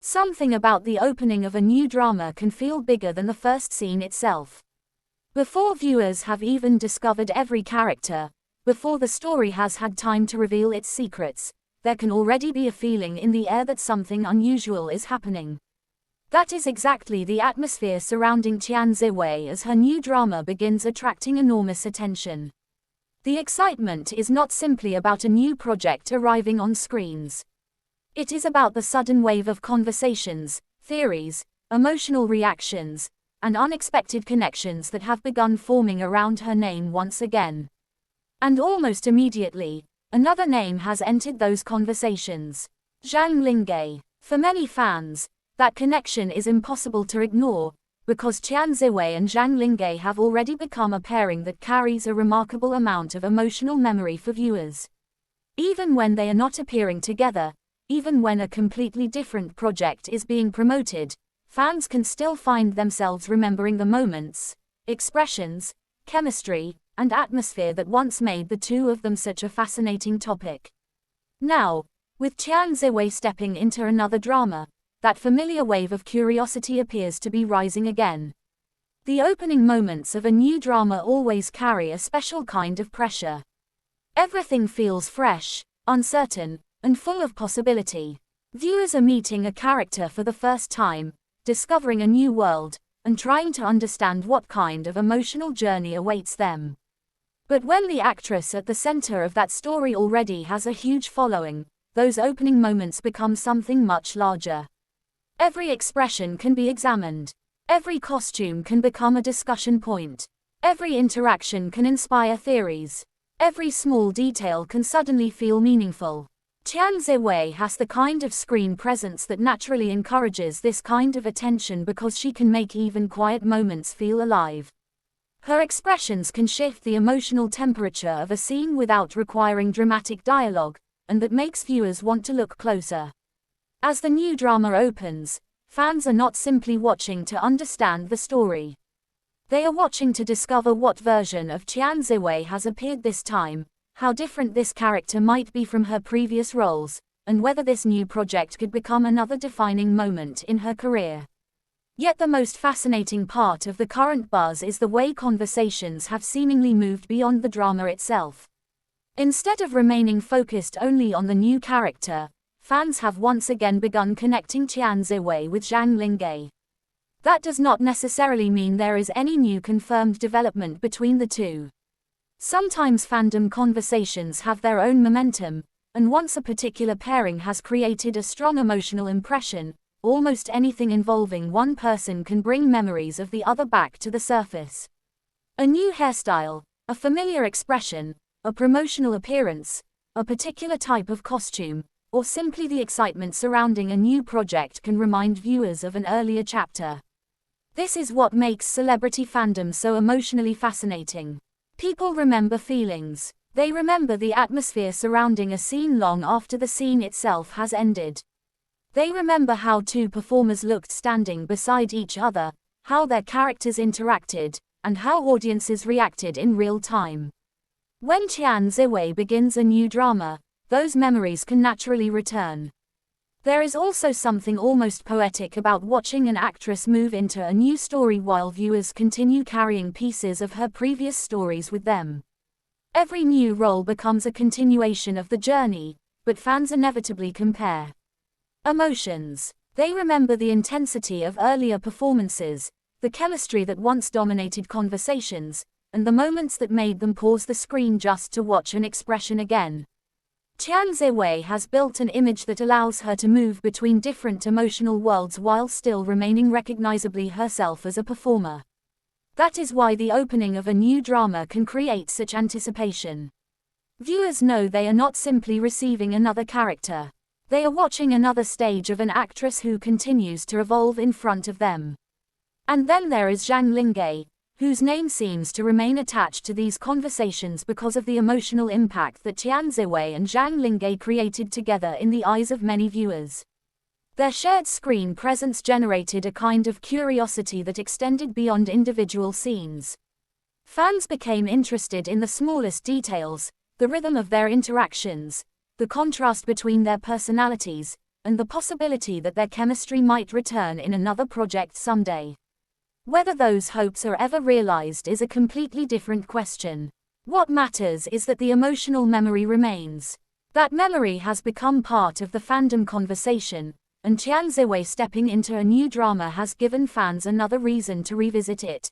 Something about the opening of a new drama can feel bigger than the first scene itself. Before viewers have even discovered every character, before the story has had time to reveal its secrets, there can already be a feeling in the air that something unusual is happening. That is exactly the atmosphere surrounding Tian Ziwei as her new drama begins attracting enormous attention. The excitement is not simply about a new project arriving on screens. It is about the sudden wave of conversations, theories, emotional reactions, and unexpected connections that have begun forming around her name once again. And almost immediately, another name has entered those conversations. Zhang Linghe. For many fans, that connection is impossible to ignore, because Tian Ziwei and Zhang Linghe have already become a pairing that carries a remarkable amount of emotional memory for viewers. Even when they are not appearing together, even when a completely different project is being promoted, fans can still find themselves remembering the moments, expressions, chemistry, and atmosphere that once made the two of them such a fascinating topic. Now, with Tian Ziwei stepping into another drama, that familiar wave of curiosity appears to be rising again. The opening moments of a new drama always carry a special kind of pressure. Everything feels fresh, uncertain, and full of possibility. Viewers are meeting a character for the first time, discovering a new world, and trying to understand what kind of emotional journey awaits them. But when the actress at the center of that story already has a huge following, those opening moments become something much larger. Every expression can be examined. Every costume can become a discussion point. Every interaction can inspire theories. Every small detail can suddenly feel meaningful. Tian Ziwei has the kind of screen presence that naturally encourages this kind of attention because she can make even quiet moments feel alive. Her expressions can shift the emotional temperature of a scene without requiring dramatic dialogue, and that makes viewers want to look closer. As the new drama opens, fans are not simply watching to understand the story. They are watching to discover what version of Tian Ziwei has appeared this time, how different this character might be from her previous roles, and whether this new project could become another defining moment in her career. Yet the most fascinating part of the current buzz is the way conversations have seemingly moved beyond the drama itself. Instead of remaining focused only on the new character, fans have once again begun connecting Tian Ziwei with Zhang Linghe. That does not necessarily mean there is any new confirmed development between the two. Sometimes fandom conversations have their own momentum, and once a particular pairing has created a strong emotional impression, almost anything involving one person can bring memories of the other back to the surface. A new hairstyle, a familiar expression, a promotional appearance, a particular type of costume, or simply the excitement surrounding a new project can remind viewers of an earlier chapter. This is what makes celebrity fandom so emotionally fascinating. People remember feelings. They remember the atmosphere surrounding a scene long after the scene itself has ended. They remember how two performers looked standing beside each other, how their characters interacted, and how audiences reacted in real time. When Tian Ziwei begins a new drama, those memories can naturally return. There is also something almost poetic about watching an actress move into a new story while viewers continue carrying pieces of her previous stories with them. Every new role becomes a continuation of the journey, but fans inevitably compare emotions. They remember the intensity of earlier performances, the chemistry that once dominated conversations, and the moments that made them pause the screen just to watch an expression again. Tian Ziwei has built an image that allows her to move between different emotional worlds while still remaining recognizably herself as a performer. That is why the opening of a new drama can create such anticipation. Viewers know they are not simply receiving another character. They are watching another stage of an actress who continues to evolve in front of them. And then there is Zhang Linghe, whose name seems to remain attached to these conversations because of the emotional impact that Tian Ziwei and Zhang Linghe created together in the eyes of many viewers. Their shared screen presence generated a kind of curiosity that extended beyond individual scenes. Fans became interested in the smallest details, the rhythm of their interactions, the contrast between their personalities, and the possibility that their chemistry might return in another project someday. Whether those hopes are ever realized is a completely different question. What matters is that the emotional memory remains. That memory has become part of the fandom conversation, and TIAN XIWEI stepping into a new drama has given fans another reason to revisit it.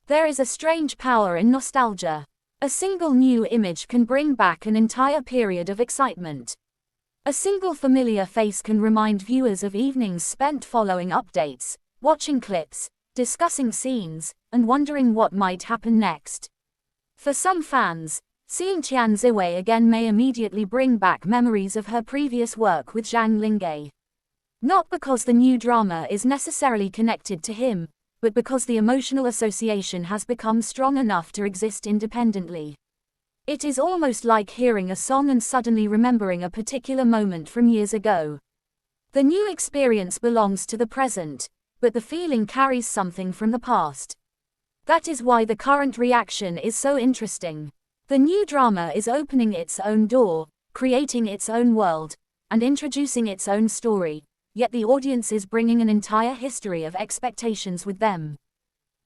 There is a strange power in nostalgia. A single new image can bring back an entire period of excitement. A single familiar face can remind viewers of evenings spent following updates, watching clips, discussing scenes, and wondering what might happen next. For some fans, seeing TIAN XIWEI again may immediately bring back memories of her previous work with Zhang Linghe. Not because the new drama is necessarily connected to him, but because the emotional association has become strong enough to exist independently. It is almost like hearing a song and suddenly remembering a particular moment from years ago. The new experience belongs to the present, but the feeling carries something from the past. That is why the current reaction is so interesting. The new drama is opening its own door, creating its own world, and introducing its own story, yet the audience is bringing an entire history of expectations with them.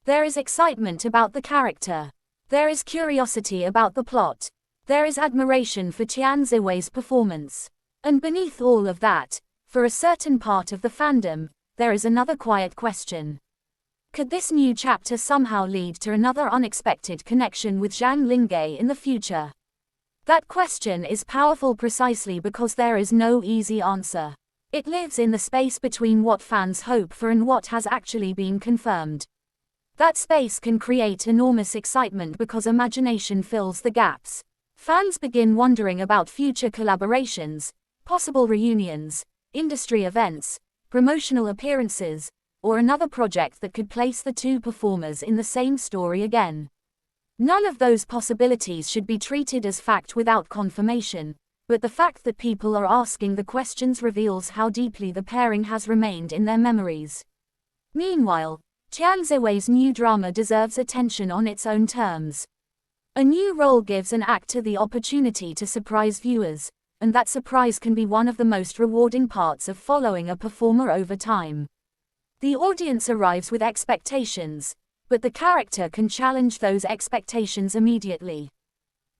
There is excitement about the character. There is curiosity about the plot. There is admiration for TIAN XIWEI'S performance. And beneath all of that, for a certain part of the fandom, there is another quiet question. Could this new chapter somehow lead to another unexpected connection with Zhang Linghe in the future? That question is powerful precisely because there is no easy answer. It lives in the space between what fans hope for and what has actually been confirmed. That space can create enormous excitement because imagination fills the gaps. Fans begin wondering about future collaborations, possible reunions, industry events, promotional appearances, or another project that could place the two performers in the same story again. None of those possibilities should be treated as fact without confirmation, but the fact that people are asking the questions reveals how deeply the pairing has remained in their memories. Meanwhile, TIAN XIWEI'S new drama deserves attention on its own terms. A new role gives an actor the opportunity to surprise viewers, and that surprise can be one of the most rewarding parts of following a performer over time. The audience arrives with expectations, but the character can challenge those expectations immediately.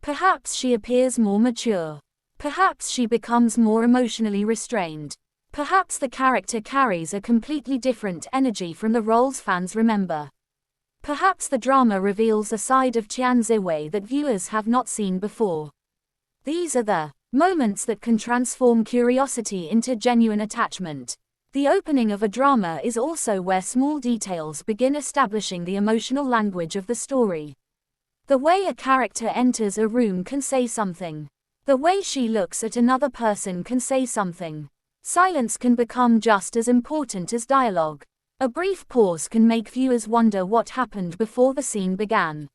Perhaps she appears more mature. Perhaps she becomes more emotionally restrained. Perhaps the character carries a completely different energy from the roles fans remember. Perhaps the drama reveals a side of TIAN XIWEI that viewers have not seen before. These are the moments that can transform curiosity into genuine attachment. The opening of a drama is also where small details begin establishing the emotional language of the story. The way a character enters a room can say something. The way she looks at another person can say something. Silence can become just as important as dialogue. A brief pause can make viewers wonder what happened before the scene began.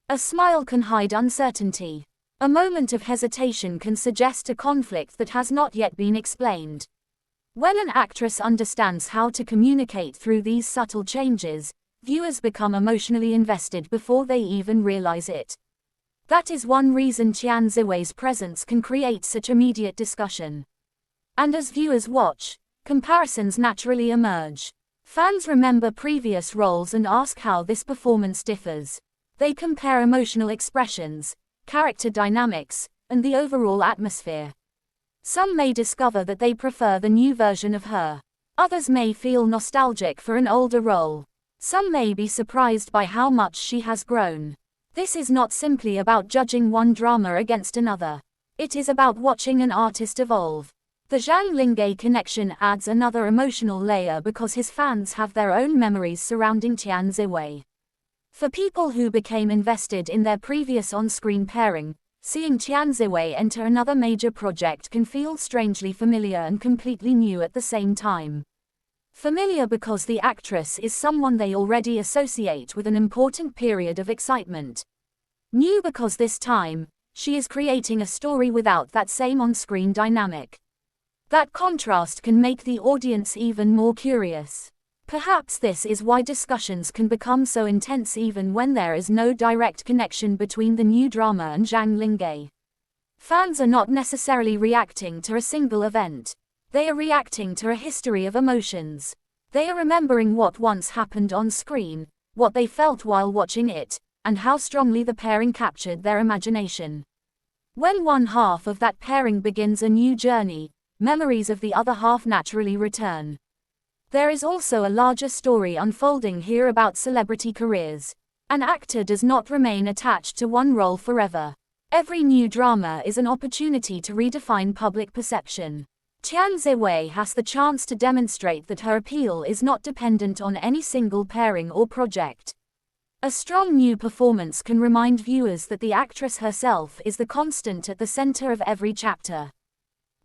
A smile can hide uncertainty. A moment of hesitation can suggest a conflict that has not yet been explained. When an actress understands how to communicate through these subtle changes, viewers become emotionally invested before they even realize it. That is one reason TIAN XIWEI'S presence can create such immediate discussion. And as viewers watch, comparisons naturally emerge. Fans remember previous roles and ask how this performance differs. They compare emotional expressions, character dynamics, and the overall atmosphere. Some may discover that they prefer the new version of her. Others may feel nostalgic for an older role. Some may be surprised by how much she has grown. This is not simply about judging one drama against another. It is about watching an artist evolve. The Zhang Linghe connection adds another emotional layer because his fans have their own memories surrounding TIAN XIWEI. For people who became invested in their previous on-screen pairing, seeing TIAN XIWEI enter another major project can feel strangely familiar and completely new at the same time. Familiar because the actress is someone they already associate with an important period of excitement. New because this time, she is creating a story without that same on-screen dynamic. That contrast can make the audience even more curious. Perhaps this is why discussions can become so intense even when there is no direct connection between the new drama and Zhang Linghe. Fans are not necessarily reacting to a single event. They are reacting to a history of emotions. They are remembering what once happened on screen, what they felt while watching it, and how strongly the pairing captured their imagination. When one half of that pairing begins a new journey, memories of the other half naturally return. There is also a larger story unfolding here about celebrity careers. An actor does not remain attached to one role forever. Every new drama is an opportunity to redefine public perception. Tian Ziwei has the chance to demonstrate that her appeal is not dependent on any single pairing or project. A strong new performance can remind viewers that the actress herself is the constant at the center of every chapter.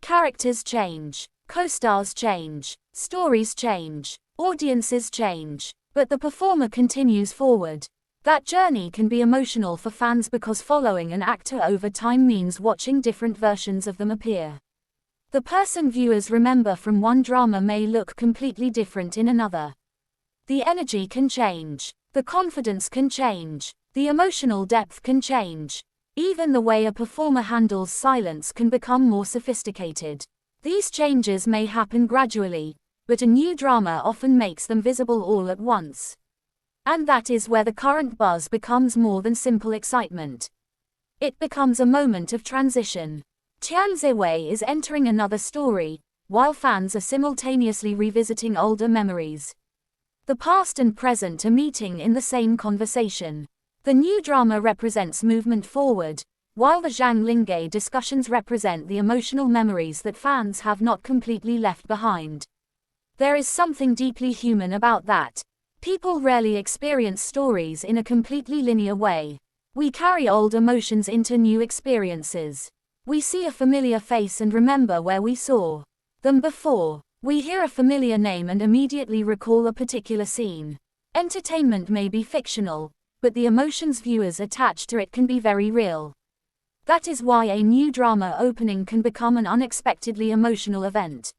Characters change, co-stars change, stories change, audiences change, but the performer continues forward. That journey can be emotional for fans because following an actor over time means watching different versions of them appear. The person viewers remember from one drama may look completely different in another. The energy can change, the confidence can change, the emotional depth can change. Even the way a performer handles silence can become more sophisticated. These changes may happen gradually, but a new drama often makes them visible all at once. And that is where the current buzz becomes more than simple excitement. It becomes a moment of transition. Tian Ziwei is entering another story, while fans are simultaneously revisiting older memories. The past and present are meeting in the same conversation. The new drama represents movement forward, while the Zhang Linghe discussions represent the emotional memories that fans have not completely left behind. There is something deeply human about that. People rarely experience stories in a completely linear way. We carry old emotions into new experiences. We see a familiar face and remember where we saw them before. We hear a familiar name and immediately recall a particular scene. Entertainment may be fictional, but the emotions viewers attach to it can be very real. That is why a new drama opening can become an unexpectedly emotional event.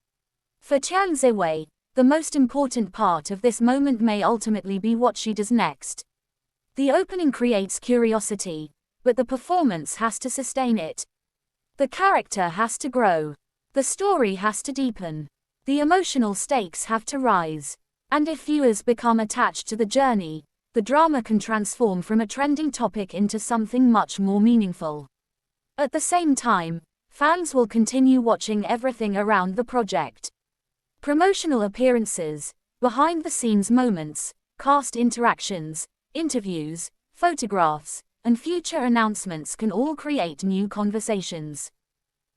For Tian Ziwei, the most important part of this moment may ultimately be what she does next. The opening creates curiosity, but the performance has to sustain it. The character has to grow. The story has to deepen. The emotional stakes have to rise. And if viewers become attached to the journey, the drama can transform from a trending topic into something much more meaningful. At the same time, fans will continue watching everything around the project. Promotional appearances, behind-the-scenes moments, cast interactions, interviews, photographs, and future announcements can all create new conversations.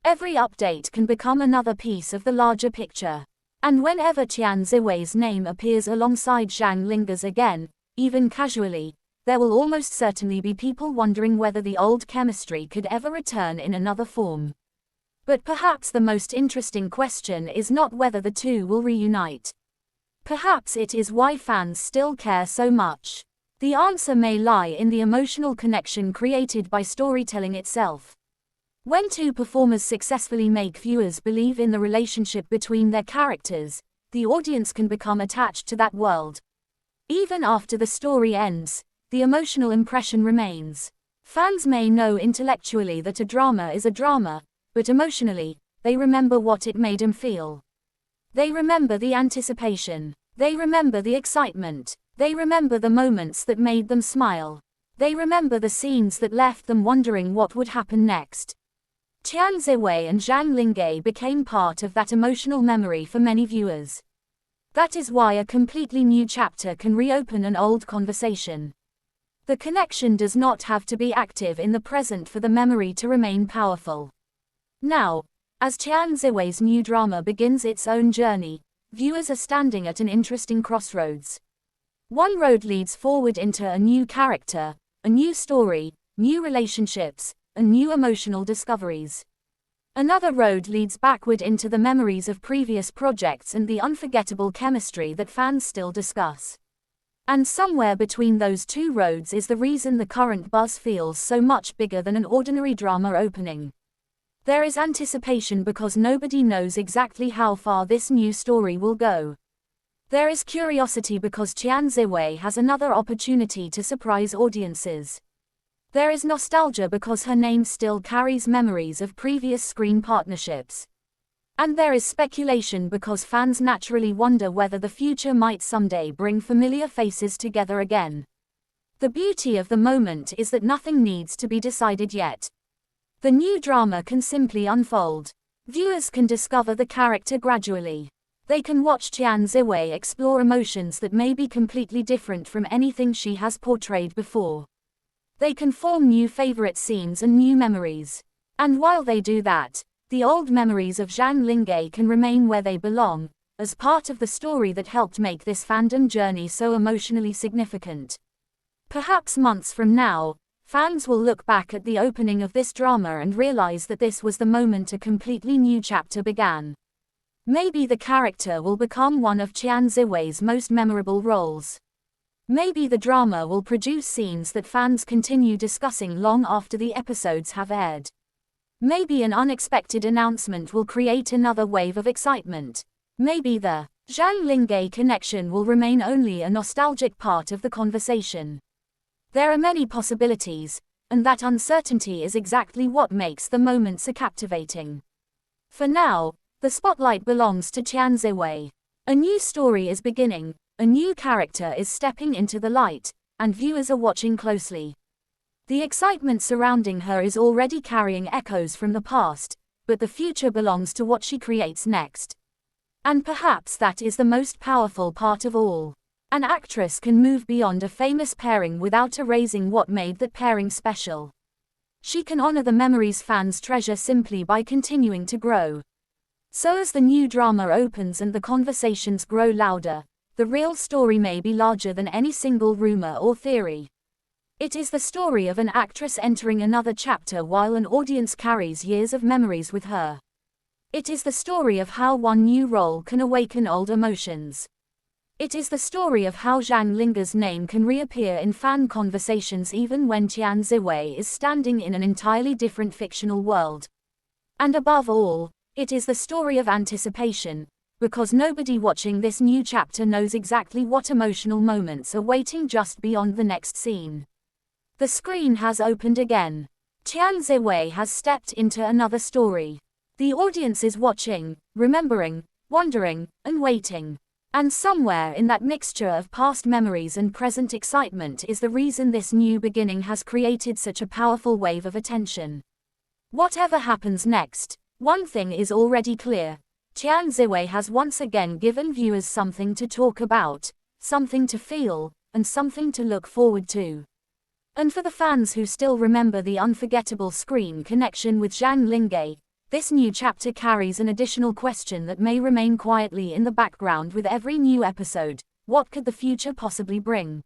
Every update can become another piece of the larger picture. And whenever Tian Ziwei's name appears alongside Zhang Linghe's again, even casually, there will almost certainly be people wondering whether the old chemistry could ever return in another form. But perhaps the most interesting question is not whether the two will reunite. Perhaps it is why fans still care so much. The answer may lie in the emotional connection created by storytelling itself. When two performers successfully make viewers believe in the relationship between their characters, the audience can become attached to that world. Even after the story ends, the emotional impression remains. Fans may know intellectually that a drama is a drama, but emotionally, they remember what it made them feel. They remember the anticipation. They remember the excitement. They remember the moments that made them smile. They remember the scenes that left them wondering what would happen next. Tian Ziwei and Zhang Linghe became part of that emotional memory for many viewers. That is why a completely new chapter can reopen an old conversation. The connection does not have to be active in the present for the memory to remain powerful. Now, as Tian Ziwei's new drama begins its own journey, viewers are standing at an interesting crossroads. One road leads forward into a new character, a new story, new relationships, and new emotional discoveries. Another road leads backward into the memories of previous projects and the unforgettable chemistry that fans still discuss. And somewhere between those two roads is the reason the current buzz feels so much bigger than an ordinary drama opening. There is anticipation because nobody knows exactly how far this new story will go. There is curiosity because Tian Ziwei has another opportunity to surprise audiences. There is nostalgia because her name still carries memories of previous screen partnerships. And there is speculation because fans naturally wonder whether the future might someday bring familiar faces together again. The beauty of the moment is that nothing needs to be decided yet. The new drama can simply unfold. Viewers can discover the character gradually. They can watch Tian Ziwei explore emotions that may be completely different from anything she has portrayed before. They can form new favorite scenes and new memories. And while they do that, the old memories of Zhang Linghe can remain where they belong, as part of the story that helped make this fandom journey so emotionally significant. Perhaps months from now, fans will look back at the opening of this drama and realize that this was the moment a completely new chapter began. Maybe the character will become one of Tian Ziwei's most memorable roles. Maybe the drama will produce scenes that fans continue discussing long after the episodes have aired. Maybe an unexpected announcement will create another wave of excitement. Maybe the Zhang Linghe connection will remain only a nostalgic part of the conversation. There are many possibilities, and that uncertainty is exactly what makes the moment so captivating. For now, the spotlight belongs to Tian Ziwei. A new story is beginning, a new character is stepping into the light, and viewers are watching closely. The excitement surrounding her is already carrying echoes from the past, but the future belongs to what she creates next. And perhaps that is the most powerful part of all. An actress can move beyond a famous pairing without erasing what made that pairing special. She can honor the memories fans treasure simply by continuing to grow. So as the new drama opens and the conversations grow louder, the real story may be larger than any single rumor or theory. It is the story of an actress entering another chapter while an audience carries years of memories with her. It is the story of how one new role can awaken old emotions. It is the story of how Zhang Linghe's name can reappear in fan conversations even when Tian Ziwei is standing in an entirely different fictional world. And above all, it is the story of anticipation, because nobody watching this new chapter knows exactly what emotional moments are waiting just beyond the next scene. The screen has opened again. Tian Ziwei has stepped into another story. The audience is watching, remembering, wondering, and waiting. And somewhere in that mixture of past memories and present excitement is the reason this new beginning has created such a powerful wave of attention. Whatever happens next, one thing is already clear. Tian Ziwei has once again given viewers something to talk about, something to feel, and something to look forward to. And for the fans who still remember the unforgettable screen connection with Zhang Linghe, this new chapter carries an additional question that may remain quietly in the background with every new episode: what could the future possibly bring?